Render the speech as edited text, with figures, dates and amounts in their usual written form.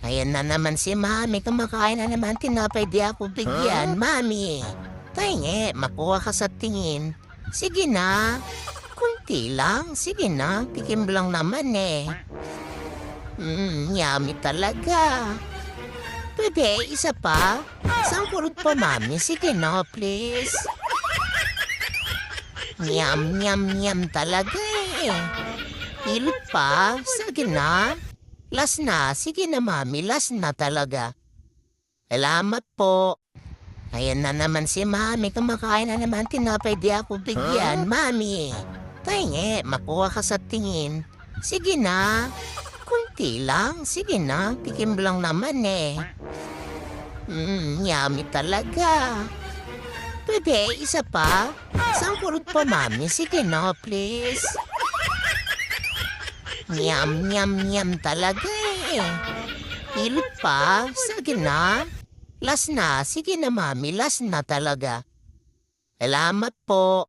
Ayan na naman si Mami. Kumakain na naman. Tinapay di ako bigyan. Mami, tainge, makuha ka sa tingin. Sige na. Kunti lang. Sige na. Tikim lang naman eh. Yummy talaga. Pwede, isa pa? Isang kurot pa, Mami. Sige na, please. Yum, yum, yum talaga eh. Hilot pa? Sige na. Last na. Sige na, Mami. Last na talaga. Salamat po. Ayan na naman si Mami. Kumakain na naman. Tinapay di ako bigyan. Mami, tainge, makuha ka sa tingin. Sige na. Kunti lang. Sige na. Tikim lang naman eh. Yummy talaga. Pwede, isa pa? Isang kurot pa, Mami. Sige na, please. Yum, yum, yum talaga eh. Hilot pa? Sige na. Last na. Sige na, Mami. Last na talaga. Salamat po.